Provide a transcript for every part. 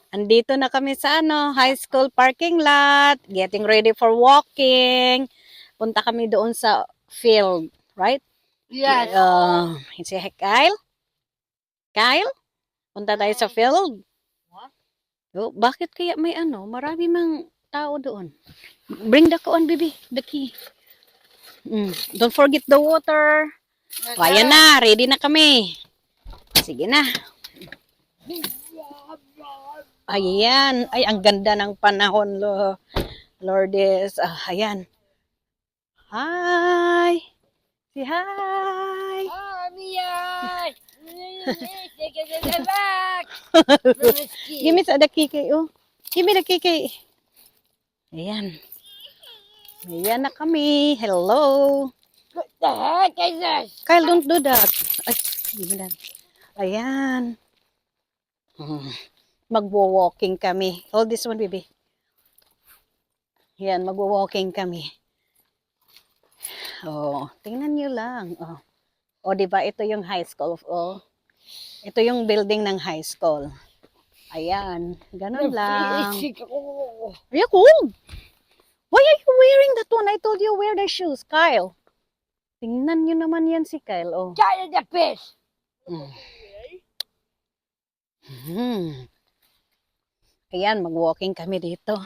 Andito na kami sa high school parking lot, getting ready for walking. Punta kami doon sa field, right? Yes. Si Kyle? Kyle? Punta tayo sa field. Oh, bakit kaya may marami mang tao doon? Bring the kuan, baby, the key. Don't forget the water. O, ayan na, ready na kami. Sige na. Ayan. Ay, ang ganda ng panahon, Lourdes. Ayan. Hi. Si hi. Mia. Back. Give me the key kay, oh. Give me the key kay. Ayan. Ayan na kami. Hello. What the heck is this? Kyle, don't do that. Ay, give me that. Ayan. Magwo-walking kami. Hold this one, baby. Yan, magwo-walking kami. Oh, tingnan niyo lang. Oh, di ba ito yung high school? Oh. Ito yung building ng high school. Ayan, ganun lang. Are you cold? Why are you wearing that one? I told you wear the shoes, Kyle. Tingnan niyo naman yan si Kyle. Oh. Got the fish. Ayan, mag-walking kami dito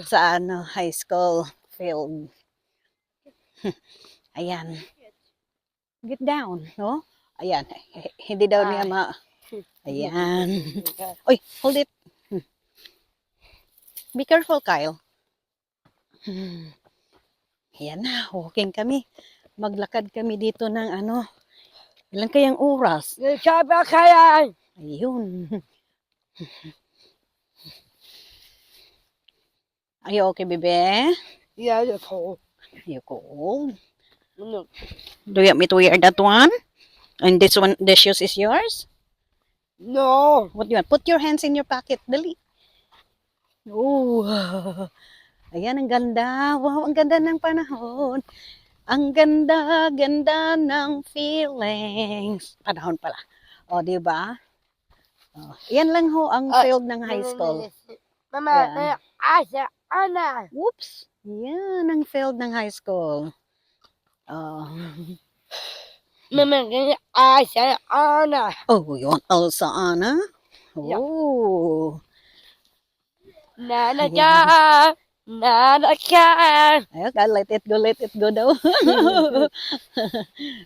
sa high school field. Ayan. Get down, no? Ayan. Hindi daw niya Ayan. Oy, hold it. Be careful, Kyle. Ayan na, walking kami. Maglakad kami dito ng ilan kayang oras? Sabi kaya. Ayun. Are you okay, bebe? Yeah, you're cold. You cold? Look. Do you want me to wear that one? And this one, the shoes is yours? No. What do you want? Put your hands in your pocket. Dali. Oh. Ayan, ang ganda. Wow, ang ganda ng panahon. Ang ganda, ganda ng feelings. Panahon pala. O, di ba? Yan lang ho ang field ng high school. Mama, Asa, Anna. Whoops. Yan ang field ng high school. Mama, Asa, Anna. Oh, you want Elsa Anna? Oh. Nana ka. Nana ka. Ayun, let it go daw.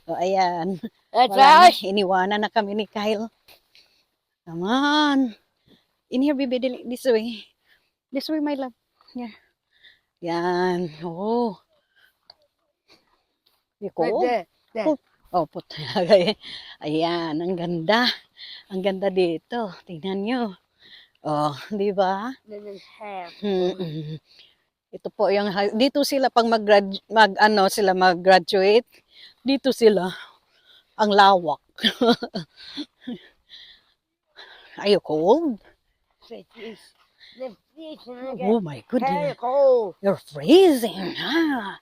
O, ayan. That's Wala na, right. iniwanan na kami ni Kyle. Come on. In here, baby, this way. This way, my love. Yeah. Yan. Oh. You cold? Oh, puta. Ayan, ang ganda. Ang ganda dito. Tingnan nyo. Oh, di ba? Ito po yung dito sila pag sila mag-graduate. Dito sila ang lawak. Are you cold? Oh my goodness. You're freezing. Ha?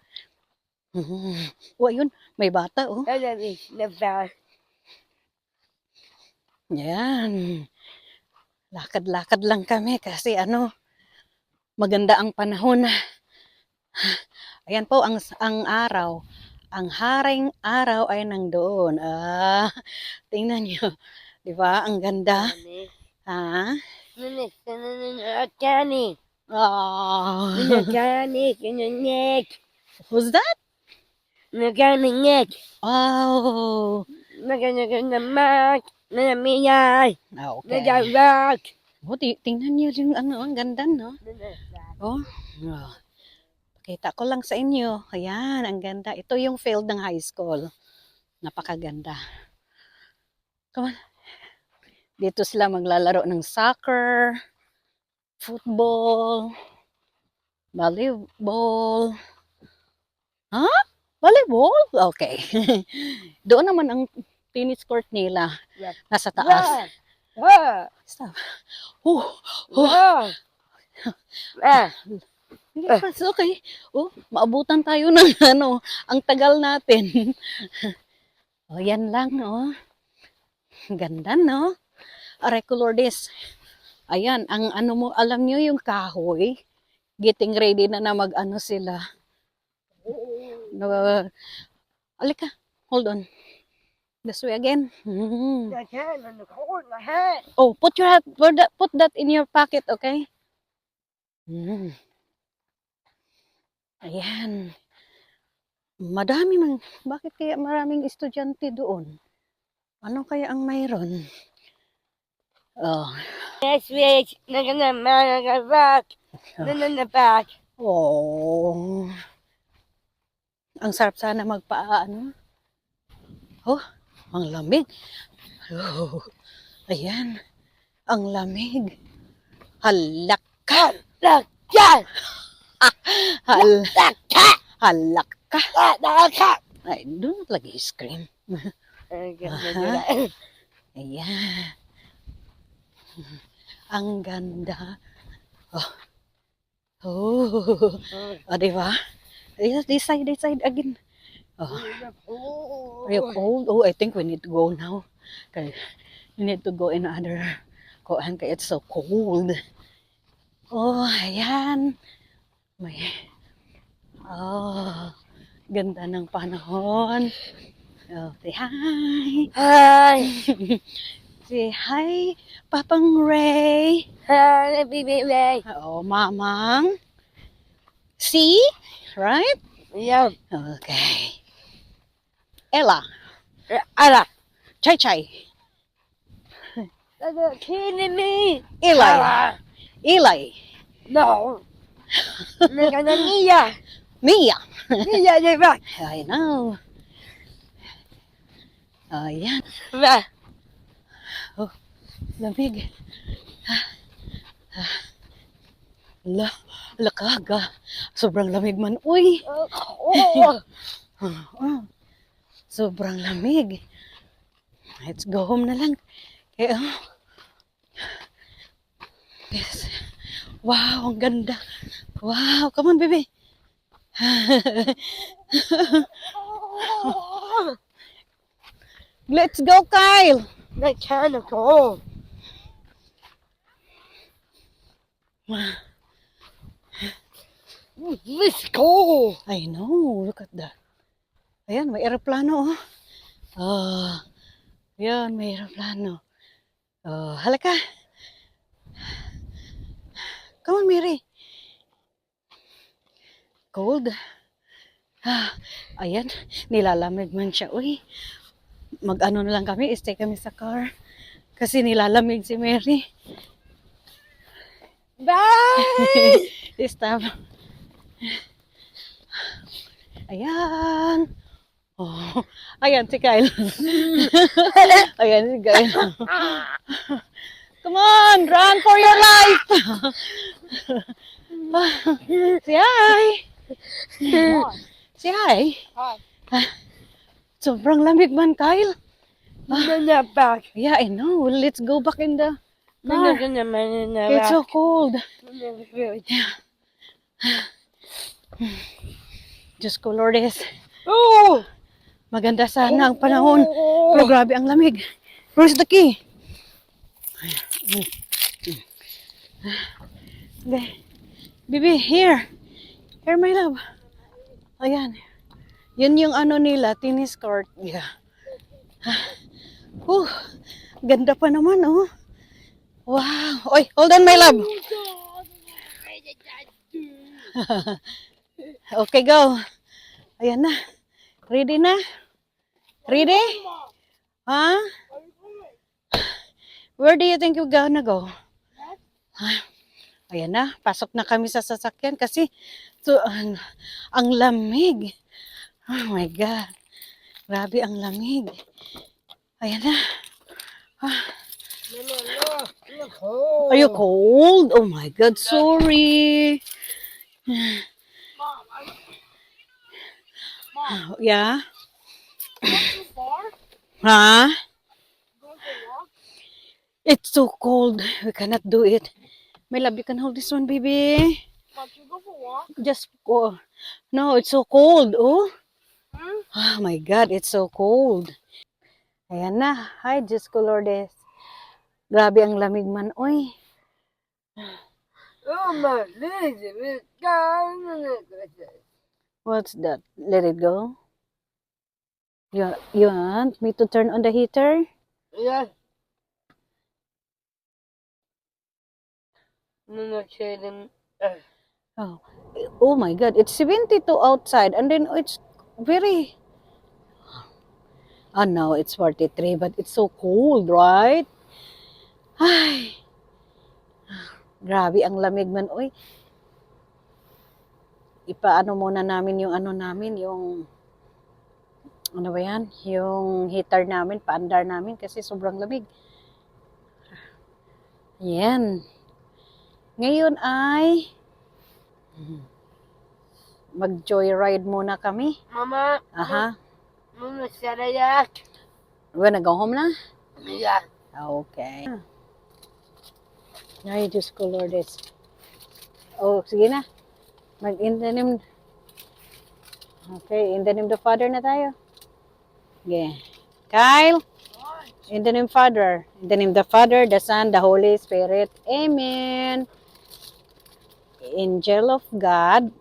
Yun, may bata oh. Yan. Lakad-lakad lang kami kasi maganda ang panahon. Ayan po ang araw. Ang haring araw ay nandoon. Tingnan niyo. 'Di ba? Ang ganda. Ha? Johnny. Johnny. Who's that? Johnny. Oh. Okay. Oh, tingnan niyo yung ang ganda, no? Oh. Pakita ko lang sa inyo. Ayan, ang ganda. Ito yung field ng high school. Napakaganda. Come on. Dito sila maglalaro ng soccer, football, volleyball. Ha? Volleyball? Okay. Doon naman ang tennis court nila. Nasa taas. Stop. It's okay. Maabutan tayo ng ang tagal natin. Yan lang, Ganda, no? Aray ko, Lourdes. Ayan, ang ano mo, alam nyo yung kahoy, getting ready na mag-ano sila. No, alika, hold on. This way again. Again, and the cold in my head. Oh, put that in your pocket, okay? Ayan. Madami man. Bakit kaya maraming estudyante doon? Ano kaya ang mayroon? Oh. Next week, they're gonna man back. Then in the back. Oh. Ang sarap sana magpaano. Oh, ang lamig. Oh. Ayan. Ang lamig. Halaka. Look, yeah, Hal look, cat, halaka. cat. Ay, doon lagi scream. Ayan. Ang ganda. Oh. Oh. Oh, di ba? Yes, this side again. Oh. Are you cold? Oh, I think we need to go now. Okay. We need to go in other kuan kaya it's so cold. Oh, ayan. May oh, ganda ng panahon. Oh, say hi. Hi, Say hi, Papang Ray. hi, baby, baby. Oh, Mamang. See? Right? Yeah, Okay. Ella. Anna. Chai Chai. They're kidding me. Eli. Anna. Eli. No. They're gonna Mia. Mia. Mia, you're back. I know. Ayan. Back. Lamig. La, lakaga. Sobrang lamig man. Uy. Oh. Oh, sobrang lamig. Let's go home na lang. Eh, oh. Yes. Wow, ang ganda. Wow, come on, baby. Let's go, Kyle. That's kind of cold. Let's go. I know, look at that. Ayan, may aeroplano. Oh, yan, may aeroplano. Oh, halika. Come on, Mary. Cold. Ah, ayan, nilalamig man siya. Uy, mag-ano na lang kami, stay kami sa car. Kasi nilalamig si Mary. Bye. Stop. Ayan. Oh, ayan si Kyle. Ayan si Kyle. Come on, run for your life. Say hi. Say hi. Hi. Sobrang lamig man, Kyle. Then they're back. Yeah, I know. Let's go back in the Then car. they're gonna man It's so cold. Diyos ko, Lourdes. Oh. Maganda sana ang panahon. Pero grabe ang lamig. Where's the key? Bibi, here. Here, my love. Ayan. Yun yung ano nila, tennis court. Yeah. Ganda pa naman, oh. Wow. Oy, hold on, my love. Okay, go. Ayan na. Ready na? Ready? Huh? Where do you think you're gonna go? Ayan na, pasok na kami sa sasakyan kasi ang lamig. Oh my God. Grabe ang lamig. Ayan na. Are you cold? Oh my God, sorry. Yeah? Huh? It's so cold. We cannot do it. My love, you can hold this one, baby. Just go. No, it's so cold. Oh. Oh my God, it's so cold. Ayan na. Hi, Diyos ko, Lourdes. Grabe ang lamig man. Oy. Oh my legs, it's gone. What's that? Let it go. You want me to turn on the heater? Yeah. No, no, kidding. Oh, oh my God! It's 72 outside, and then it's very. Oh no, it's 43, but it's so cold, right? Ay, grabe ang lamig man, oy. Ipaano muna namin yung ano namin, yung ano ba yan? Yung heater namin, paandar namin kasi sobrang lamig. Yan. Ngayon ay mag-joyride muna kami. Mama, Aha. Mama, sarayak. We're gonna go home na? Yeah. Okay. Ay, Diyos ko, Lourdes. Oh, sige na. In the name, okay, in the name of the Father na tayo. Okay. Kyle, in the name of Father, in the name of the Father, the Son, the Holy Spirit. Amen. Angel of God,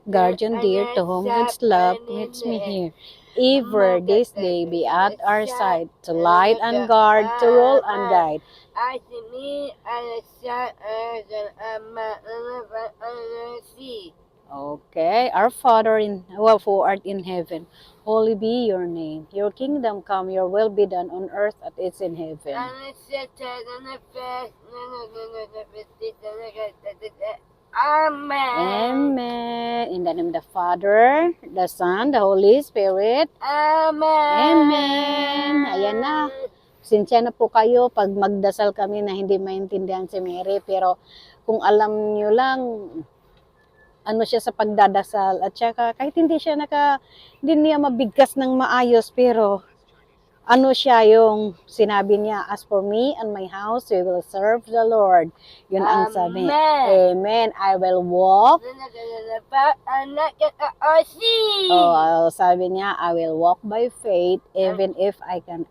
guardian dear, to whom God's love meets me here. Ever this day be at our side, to light and guard, to rule and guide. I see me and a shot and a sea. Okay, our Father who art in heaven, holy be your name. Your kingdom come, your will be done on earth as it is in heaven. Amen. Amen. In the name of the Father, the Son, the Holy Spirit. Amen. Amen. Ayan na. Sinsya na po kayo pag magdasal kami na hindi maintindihan si Mary. Pero kung alam nyo lang, ano siya sa pagdadasal. At saka kahit hindi niya mabigkas ng maayos. Pero ano siya yung sinabi niya, as for me and my house, we will serve the Lord. Yun ang sabi. Amen. I will walk. Oh, sabi niya, I will walk by faith even if I can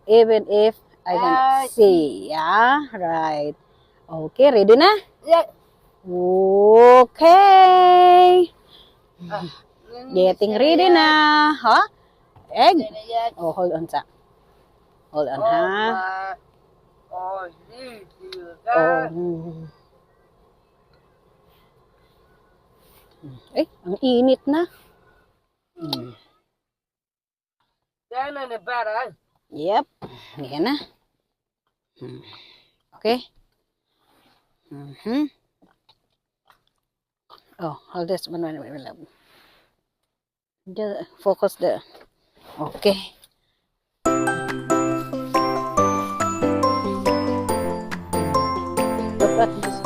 see. Yeah, right. Okay, ready na? Yeah. Okay. Getting ready na. Huh? Egg? Oh, hold on sa. Hold on, ha? Oh. Eh, ang init na. Yep. Yan na. Okay. Oh, hold this one. Just focus there. Okay. Look at this.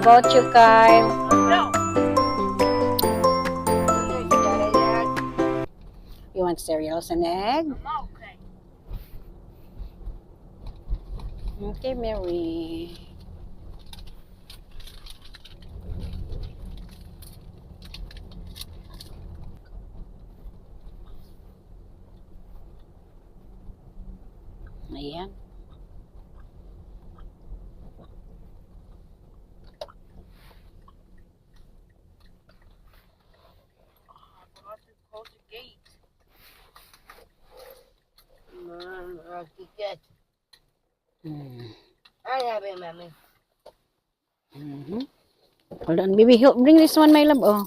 about you, Kyle? You want cereals and egg? Okay. Okay, Mary. Ayan. Close the gate. Ticket. Hmm. I have it, mommy. Mhm. Hold on, baby. Bring this one, my love. Oh.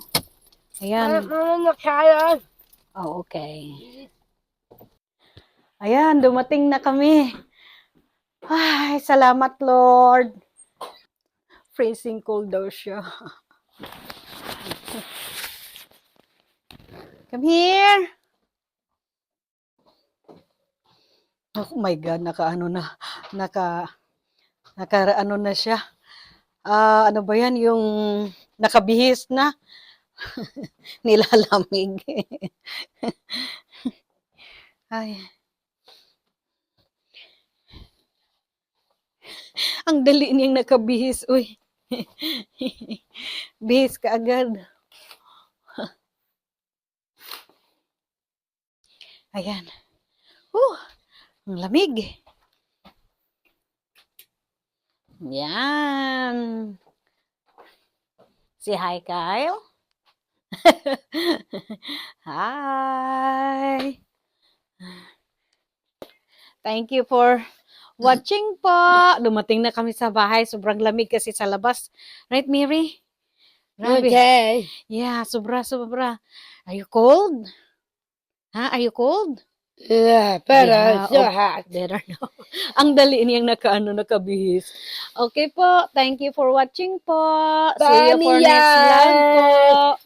Ayan. Mama, look, Kyle. Oh, okay. Ayan, dumating na kami. Ay, salamat, Lord. Freezing cold daw siya. Come here. Oh my God, naka-ano na. Naka-ano na siya. Ano ba yan? Yung nakabihis na. Nilalamig. Ay, ang dali niyang nakabihis. Uy. Bihis ka agad. Ayan. Ang lamig. Yan. Say hi, Kyle. Hi. Thank you for watching po. Dumating na kami sa bahay. Sobrang lamig kasi sa labas. Right, Mary? Grabe. Okay. Yeah, sobra. Are you cold? Are you cold? Yeah, better. Yeah, So oh, hot. better now. Ang dali niyang nakabihis. Okay po. Thank you for watching po. See you for next vlog po.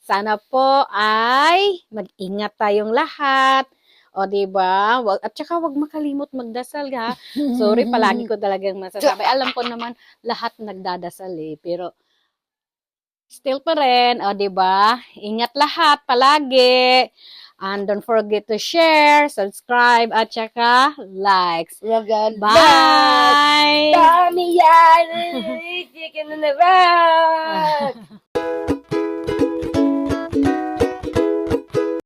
Sana po ay mag-ingat tayong lahat. O, diba? At saka wag makalimot magdasal, ha? Sorry, palagi ko talagang masasabi. Alam ko naman, lahat nagdadasal, eh. Pero, still pa rin, o, diba? Ingat lahat, palagi. And don't forget to share, subscribe, at saka likes. Bye!